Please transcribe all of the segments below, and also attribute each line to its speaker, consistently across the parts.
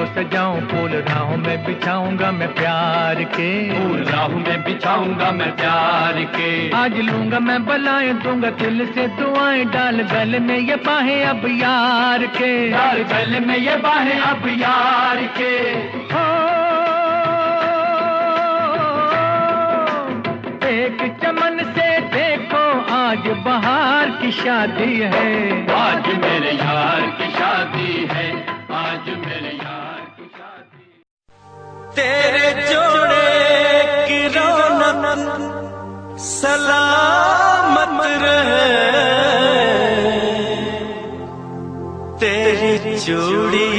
Speaker 1: को सजाऊं, फूल राहों में बिछाऊंगा मैं प्यार के,
Speaker 2: फूल राहों में बिछाऊंगा मैं प्यार के।
Speaker 1: आज लूंगा मैं बलाएं, दूंगा दिल से दुआएं, डाल गले में ये बाहें अब यार के,
Speaker 2: डाल गले में ये बाहें अब यार के।
Speaker 1: एक चमन से देखो आज बहार की शादी है,
Speaker 2: आज मेरे यार की शादी है, आज मेरे यार की शादी।
Speaker 3: तेरे जोड़े की रौनक सलामत रहे, तेरी चूड़ी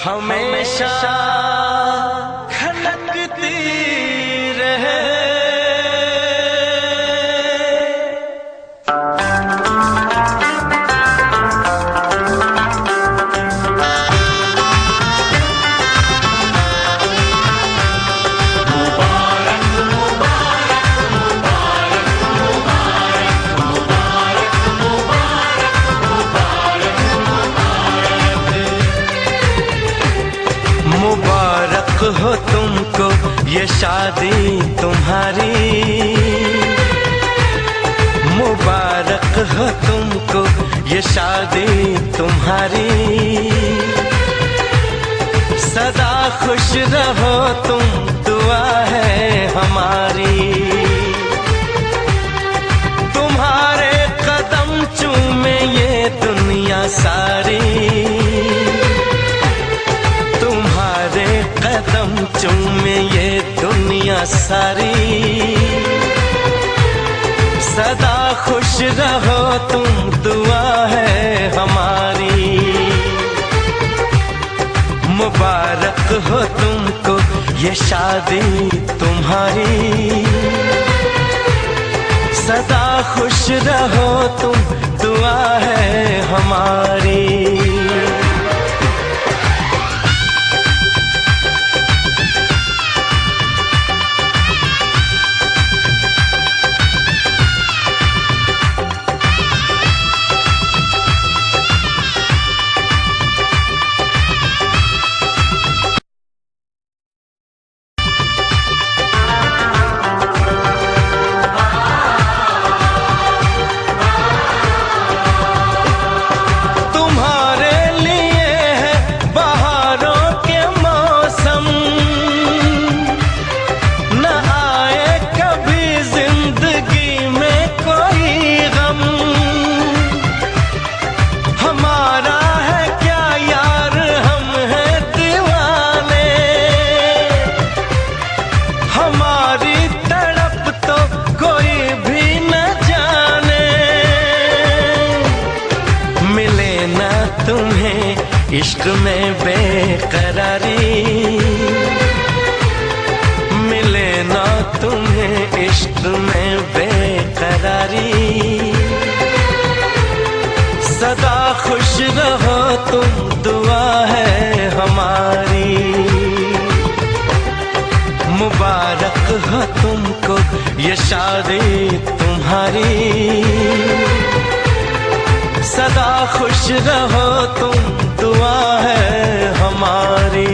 Speaker 3: हमेशा खनकती रहे। मुबारक हो तुमको ये शादी तुम्हारी, मुबारक हो तुमको ये शादी तुम्हारी। सदा खुश रहो तुम, दुआ है हमारी। तुम्हारे कदम चूमे ये दुनिया सारी, तुम्हारे कदम चूमे ये दुनिया सारी। सदा खुश रहो तुम, दुआ है हमारी। मुबारक हो तुमको ये शादी तुम्हारी, सदा खुश रहो तुम, दुआ है हमारी। इश्क में बेकरारी मिले ना तुम्हें, इश्क में बेकरारी। सदा खुश रहो तुम, दुआ है हमारी। मुबारक हो तुमको ये शादी तुम्हारी, सदा खुश रहो तुम, दुआ है हमारी।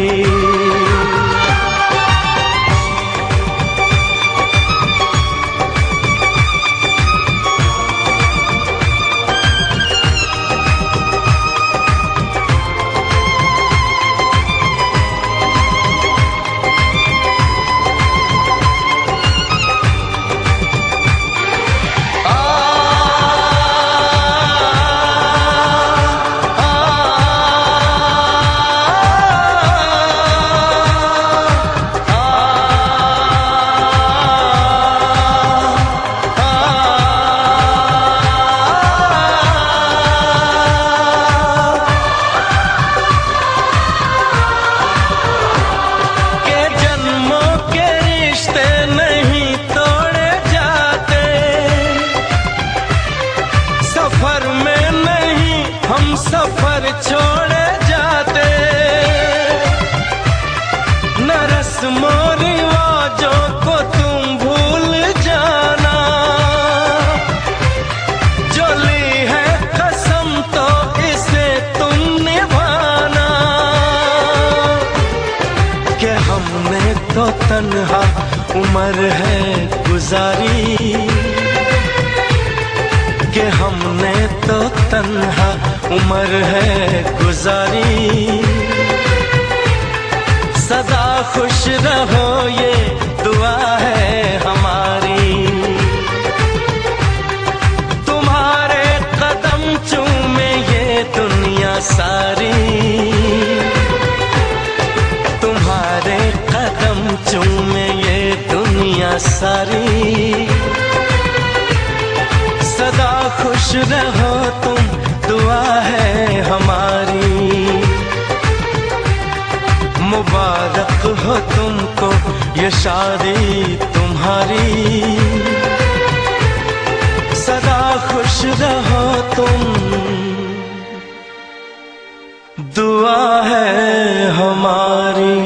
Speaker 3: तन्हा उम्र है गुजारी कि हमने तो तन्हा उम्र है गुजारी। सदा खुश रहो ये दुआ है हमारी, तुम्हारे कदम चूमे ये दुनिया सारी, तुम्हारे कदम चूमे ये दुनिया सारी। सदा खुश रहो तुम दुआ है हमारी, मुबारक हो तुमको ये शादी तुम्हारी। सदा खुश रहो तुम दुआ है हमारी।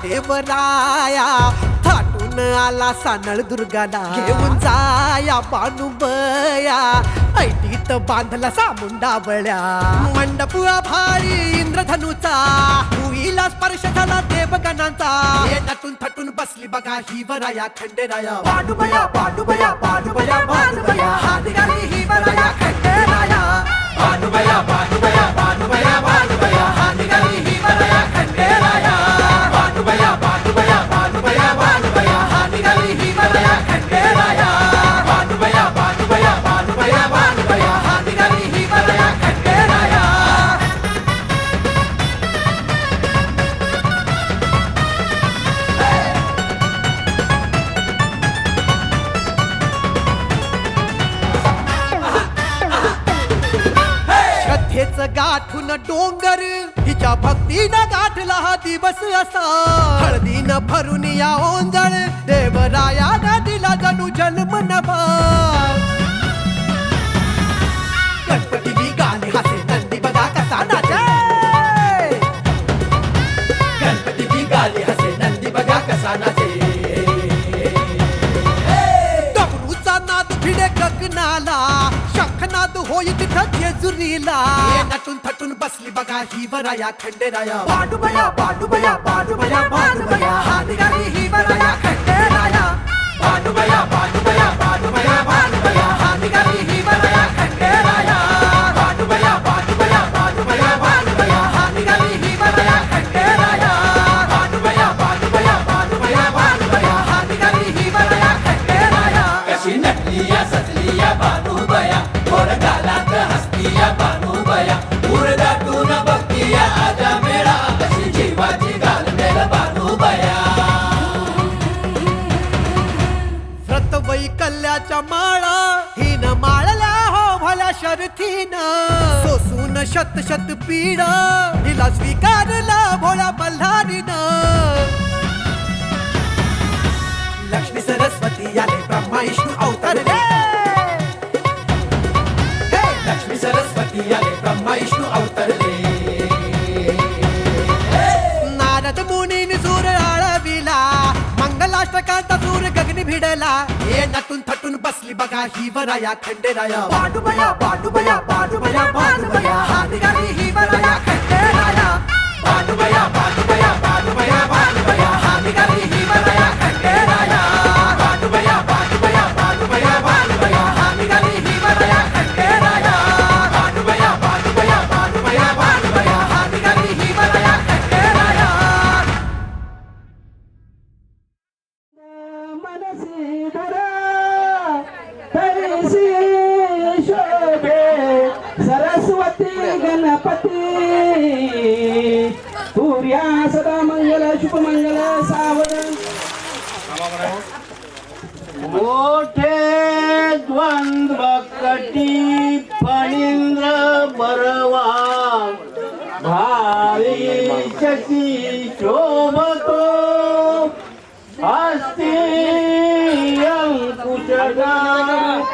Speaker 4: देवराया थाटून आला सानळ दुर्गाला, घेऊन जाया बानुबया ऐटीत बांधला सामुंडावळ्या। मंडप भारी इंद्रधनुचा भुईला स्पर्श झाला देवगणांचा, हे नटून थटून बसली बघा ही वराया खंडेराया। बानुबया बानुबया बानुबया बानुबया हा निघाली ही वराया खंडेराया। बानुबया बानुबया बानुबया बानुबया हा निघाली ही वराया खंडेराया। बानुबया बानुबया बानुबया बानुबया हा निघाली ही वराया खंडेराया। बानुबया बानुबया बानुबया बानुबया हा निघाली ही वराया खंडेराया। श्रद्धेच गाठून डोंगर हिच्या भक्तीनं गाठला हा दिवस असा। हळदीनं भरून या ओंजळ देवरायानं दिला जणू जन्म नवा। गणपती निघाले हासे नंदी बघा कसा नाचे। गणपती निघाले हासे नंदी बघा कसा नाचे। डमरूचा नाद भिडे गगनाला, शंख नाद होई तिथं जेजुरीला नटून थटून बसली बघा ही वराया खंडेराया बाडूबया बाडूबया बाडूबया बाडूबया हा निघाली ही वराया खंडेराया बाडूबया बाडूबया बाडूबया बाडूबया हा निघाली ही वराया खंडेराया बाडूबया बाडूबया बाडूबया बाडूबया हा निघाली ही वराया खंडेराया बाडूबया बाडूबया बाडूबया बाडूबया हा निघाली ही वराया खंडेराया
Speaker 2: कशी नटलिया सजलिया बानूबया गोड गालात हसतिया बानूबया उरदाटून बघतिया आजा मेळा कशी जीवाची घालमेल बानूबया
Speaker 4: व्रत वैकल्याच्या माळा हिन माळल्या हो भल्या शर्थीन सोसून शत शत पीड हिला स्वीकारला भोळ्या मल्हारीन लक्ष्मी सरस्वती आले ब्रह्मा विष्णू अवतरले लक्ष्मी सरस्वती आले ब्रह्मा विष्णू अवतरले नारद मुनीन सूर आळविला मंगलाष्टकांचा सूर गगनी भिडला हे नटून थटून बसली बघा ही वराया खंडेराया बाडूबया बाडूबया बाडूबया बाडूबया हा निघाली ही वराया खंडेराया बाडूबया बाडूबया बाडूबया बाडूबया हा निघाली ही वराया खंडेराया बाडूबया बाडूबया बाडूबया बाडूबया हा निघाली ही वराया खंडेराया बाडूबया बाडूबया बाडूबया बाडूबया हा निघाली ही वराया खंडेराया
Speaker 5: सरस्वती गणपती सूर्या सदा मंगल शुभमंगल सावधान मोठे द्वंद्व कटी फणींद्र बरवा भावी शशी शोभतो अस्ति अंकुशगा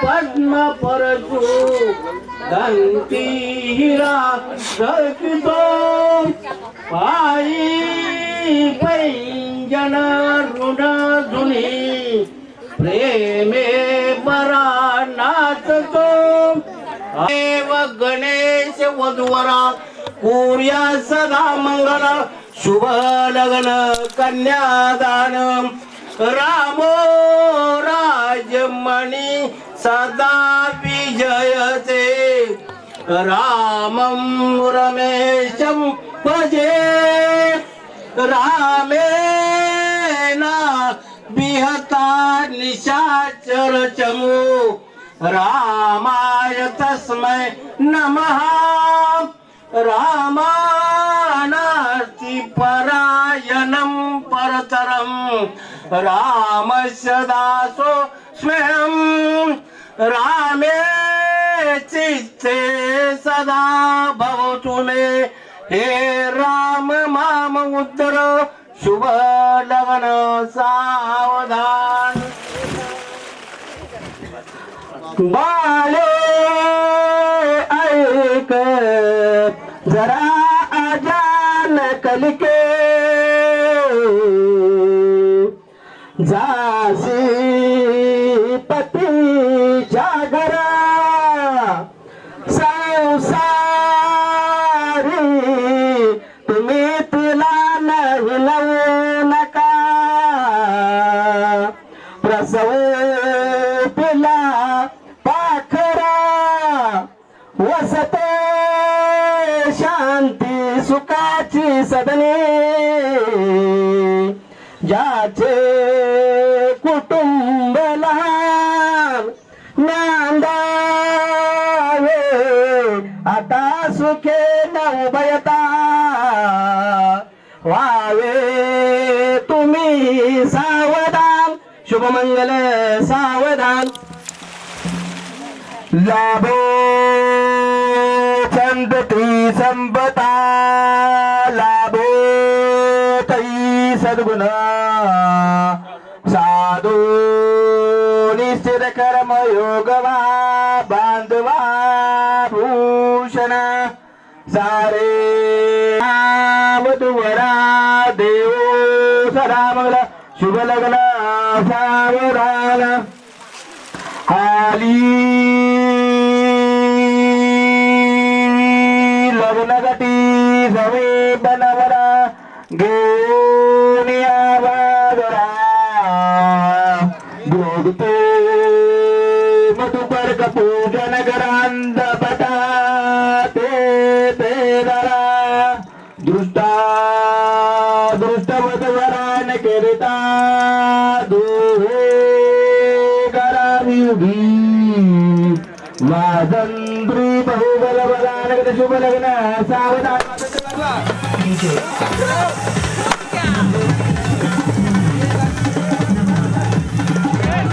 Speaker 5: पद्म परशु दंती हिरा सर्पितो पायी पैंजन ऋण धुनी प्रेमे बरा नाचतो देव गणेश वधुवरा कुर्या सदा मंगल शुभ लग्न कन्यादान रामो राजमणी सदा विजयते रामं रमेशं भजे रामेण विहता निशाचर चमु रामाय तस्मै नमः रामानास्ति परायणं परतरं रामस्य दासो स्मयं रामे चित्ते सदा भवतु मे हे राम माम उद्धर शुभ लग्न सावधान बाले ऐक जरा आजान कलिके जासी पतीच्या घरा संसारी तुम्ही तिला नाही लावू नका प्रसव तिला पाखरा वसते शांती सुखाची सदने ज्याचे कुटुंब लहान नांदावे आता सुखे न उभयता व्हावे तुम्ही सावधान शुभमंगल सावधान लाभो संतती संपता लाभो तई सद्गुण साधू निश्चित कर्म योगवा बांधवा भूषण सारे वधुवरा देव सदा मंगल शुभ लग्न सावधान आली गोनिया बाजरा भोगतो मधुपर पूजन करांत पटा ते दरा दृष्टा दृष्टवधवरान केरिता दुहे करावी उभी वादंद्री बहुबल बलानगत शुभ लग्न सावधान